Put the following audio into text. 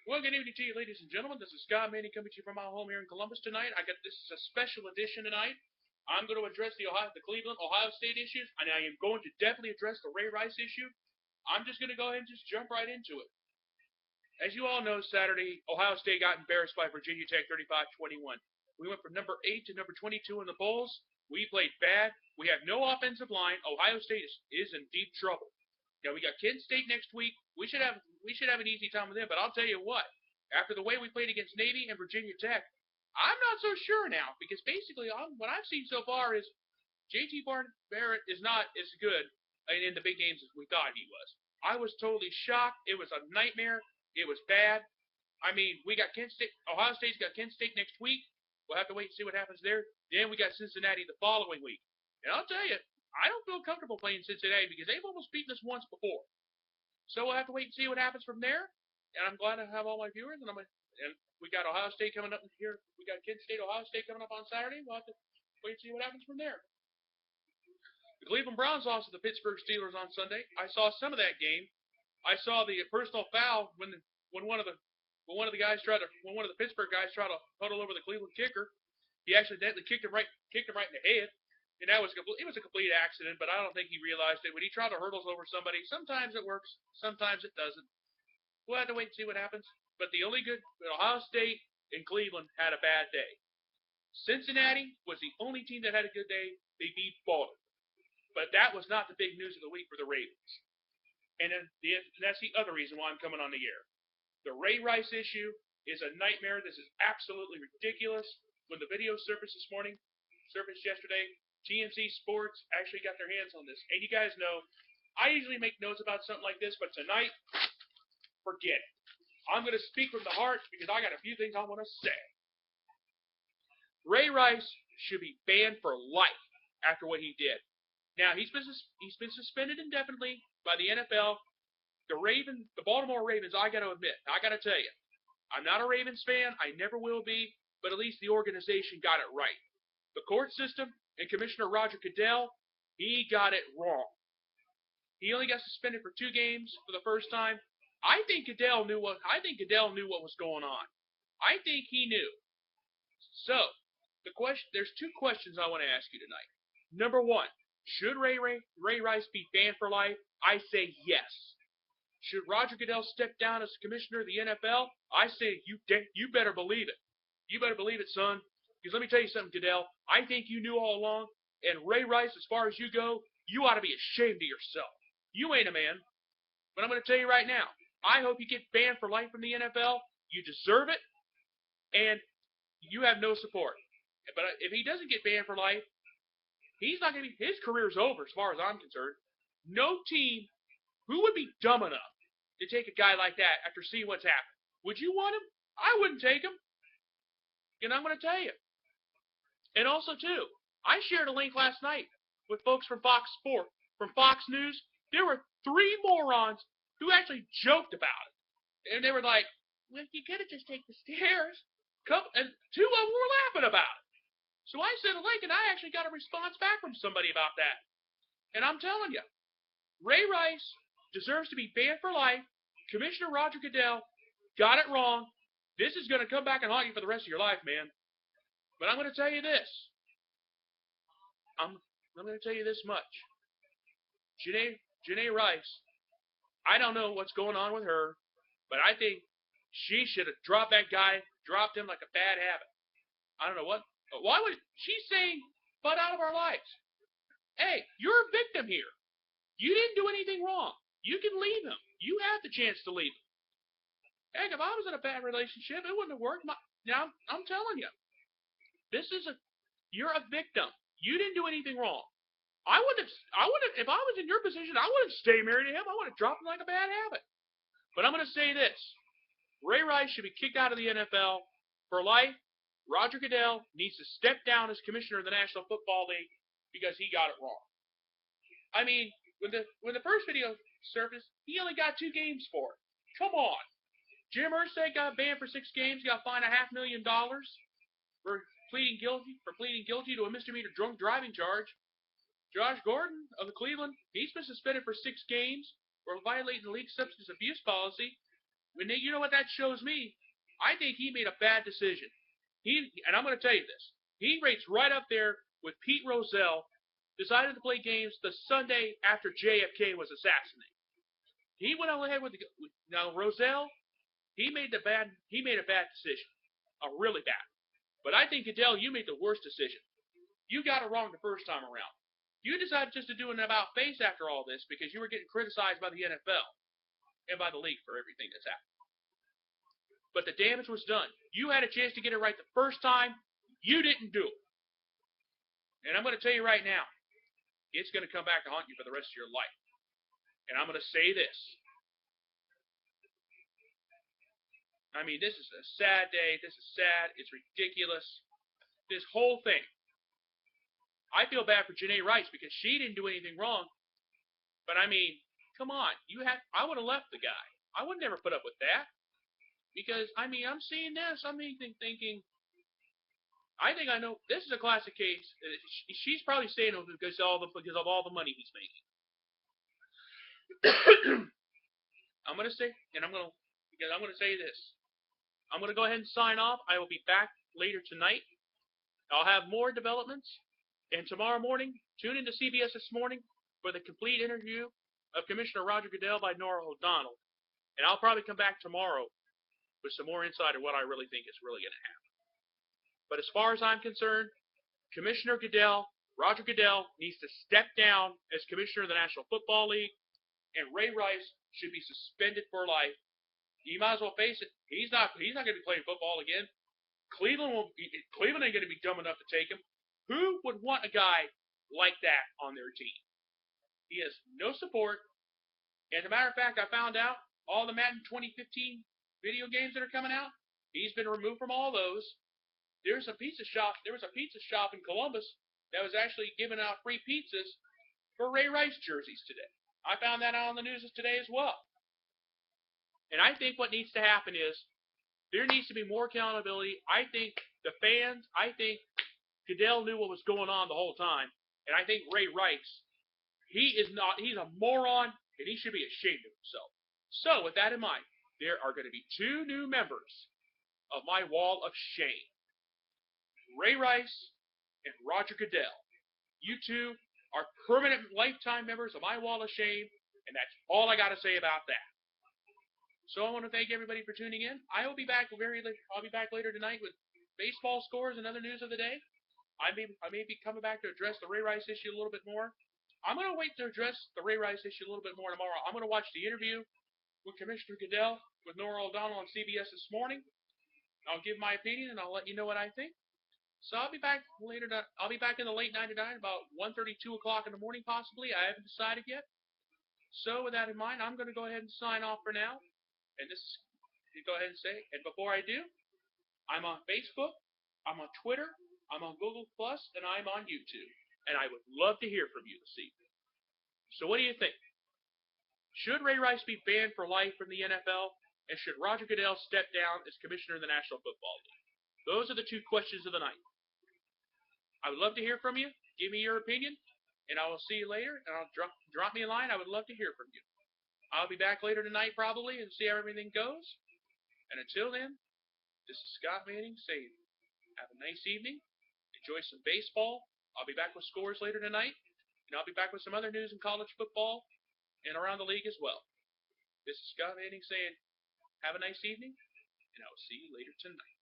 Well, good evening to you, ladies and gentlemen. This is Scott Manning coming to you from my home here in Columbus tonight. This is a special edition tonight. I'm going to address the Cleveland, Ohio State issues, and I am going to definitely address the Ray Rice issue. I'm just going to go ahead and just jump right into it. As you all know, Saturday, Ohio State got embarrassed by Virginia Tech 35-21. We went from number 8 to number 22 in the polls. We played bad. We have no offensive line. Ohio State is in deep trouble. Now, we got Kent State next week. We should have an easy time with them, but I'll tell you what. After the way we played against Navy and Virginia Tech, I'm not so sure now, because basically what I've seen so far is J.T. Barrett is not as good in the big games as we thought he was. I was totally shocked. It was a nightmare. It was bad. I mean, we got Kent State. Ohio State's got Kent State next week. We'll have to wait and see what happens there. Then we got Cincinnati the following week. And I'll tell you, I don't feel comfortable playing Cincinnati because they've almost beaten us once before. So we'll have to wait and see what happens from there. And I'm glad to have all my viewers. And we got Ohio State coming up here. We got Kent State, Ohio State coming up on Saturday. We'll have to wait and see what happens from there. The Cleveland Browns lost to the Pittsburgh Steelers on Sunday. I saw some of that game. I saw the personal foul when one of the Pittsburgh guys tried to huddle over the Cleveland kicker. He accidentally kicked him right in the head. And it was a complete accident, but I don't think he realized it. When he tried to hurdle over somebody, sometimes it works, sometimes it doesn't. We'll have to wait and see what happens. But Ohio State and Cleveland had a bad day. Cincinnati was the only team that had a good day. They beat Baltimore. But that was not the big news of the week for the Ravens. And that's the other reason why I'm coming on the air. The Ray Rice issue is a nightmare. This is absolutely ridiculous. When the video surfaced yesterday, TMZ Sports actually got their hands on this. And you guys know, I usually make notes about something like this, but tonight, forget it. I'm going to speak from the heart because I got a few things I want to say. Ray Rice should be banned for life after what he did. Now, he's been suspended indefinitely by the NFL. The Baltimore Ravens, I got to admit, I got to tell you, I'm not a Ravens fan. I never will be, but at least the organization got it right. The court system and Commissioner Roger Goodell, he got it wrong. He only got suspended for 2 games for the first time. I think Goodell knew what was going on. I think he knew. So, there's 2 questions I want to ask you tonight. Number 1, should Ray Rice be banned for life? I say yes. Should Roger Goodell step down as commissioner of the NFL? I say you better believe it. You better believe it, son. Because let me tell you something, Goodell. I think you knew all along. And Ray Rice, as far as you go, you ought to be ashamed of yourself. You ain't a man. But I'm going to tell you right now, I hope you get banned for life from the NFL. You deserve it. And you have no support. But if he doesn't get banned for life, his career's over as far as I'm concerned. No team, who would be dumb enough to take a guy like that after seeing what's happened? Would you want him? I wouldn't take him. And I'm going to tell you. And also, too, I shared a link last night with folks from Fox News. There were 3 morons who actually joked about it. And they were like, well, you could have just taken the stairs. And 2 of them were laughing about it. So I sent a link, and I actually got a response back from somebody about that. And I'm telling you, Ray Rice deserves to be banned for life. Commissioner Roger Goodell got it wrong. This is going to come back and haunt you for the rest of your life, man. But I'm going to tell you this. I'm going to tell you this much. Janae Rice, I don't know what's going on with her, but I think she should have dropped him like a bad habit. I don't know what. Why would she's saying, butt out of our lives? Hey, you're a victim here. You didn't do anything wrong. You can leave him. You have the chance to leave him. Heck, if I was in a bad relationship, it wouldn't have worked. Now, I'm telling you. You're a victim. You didn't do anything wrong. I would have, if I was in your position, I wouldn't stay married to him. I would have dropped him like a bad habit. But I'm going to say this. Ray Rice should be kicked out of the NFL for life. Roger Goodell needs to step down as commissioner of the National Football League because he got it wrong. I mean, when the first video surfaced, he only got 2 games for it. Come on. Jim Irsay got banned for 6 games. He got fined $500,000 for pleading guilty to a misdemeanor drunk driving charge. Josh Gordon of the Cleveland, he's been suspended for 6 games for violating the league's substance abuse policy. You know what that shows me? I think he made a bad decision. And I'm going to tell you this. He rates right up there with Pete Rozelle, decided to play games the Sunday after JFK was assassinated. He went ahead with now Rozelle. He made a bad decision, a really bad. But I think Goodell, you made the worst decision. You got it wrong the first time around. You decided just to do an about face after all this because you were getting criticized by the NFL and by the league for everything that's happened. But the damage was done. You had a chance to get it right the first time. You didn't do it. And I'm going to tell you right now, it's going to come back to haunt you for the rest of your life. And I'm going to say this. I mean, this is a sad day. This is sad. It's ridiculous. This whole thing. I feel bad for Janae Rice because she didn't do anything wrong. But I mean, come on. I would have left the guy. I would never put up with that. Because, I mean, I'm seeing this. I'm thinking, I think I know. This is a classic case. She's probably staying with him because of all the money he's making. I'm going to say, and I'm going to say this. I'm going to go ahead and sign off. I will be back later tonight. I'll have more developments. And tomorrow morning, tune into CBS This Morning for the complete interview of Commissioner Roger Goodell by Norah O'Donnell. And I'll probably come back tomorrow with some more insight of what I really think is really going to happen. But as far as I'm concerned, Commissioner Goodell, Roger Goodell, needs to step down as Commissioner of the National Football League, and Ray Rice should be suspended for life. You might as well face it. He's not going to be playing football again. Cleveland ain't going to be dumb enough to take him. Who would want a guy like that on their team? He has no support. And as a matter of fact, I found out all the Madden 2015 video games that are coming out, he's been removed from all those. There was a pizza shop in Columbus that was actually giving out free pizzas for Ray Rice jerseys today. I found that out on the news today as well. And I think what needs to happen is there needs to be more accountability. I think the fans, Goodell knew what was going on the whole time. And I think Ray Rice, he's a moron, and he should be ashamed of himself. So with that in mind, there are going to be 2 new members of my wall of shame. Ray Rice and Roger Goodell. You two are permanent lifetime members of my wall of shame, and that's all I got to say about that. So I want to thank everybody for tuning in. I will be back I'll be back later tonight with baseball scores and other news of the day. I may be coming back to address the Ray Rice issue a little bit more. I'm going to wait to address the Ray Rice issue a little bit more tomorrow. I'm going to watch the interview with Commissioner Goodell with Norah O'Donnell on CBS This Morning. I'll give my opinion and I'll let you know what I think. So I'll be back later. I'll be back in the late 99, about 1:30, 2 o'clock in the morning possibly. I haven't decided yet. So with that in mind, I'm going to go ahead and sign off for now. And go ahead and say, and before I do, I'm on Facebook, I'm on Twitter, I'm on Google+, and I'm on YouTube. And I would love to hear from you this evening. So what do you think? Should Ray Rice be banned for life from the NFL? And should Roger Goodell step down as Commissioner of the National Football League? Those are the 2 questions of the night. I would love to hear from you. Give me your opinion. And I will see you later. And I'll drop me a line. I would love to hear from you. I'll be back later tonight probably and see how everything goes. And until then, this is Scott Manning saying, have a nice evening. Enjoy some baseball. I'll be back with scores later tonight. And I'll be back with some other news in college football and around the league as well. This is Scott Manning saying, have a nice evening, and I will see you later tonight.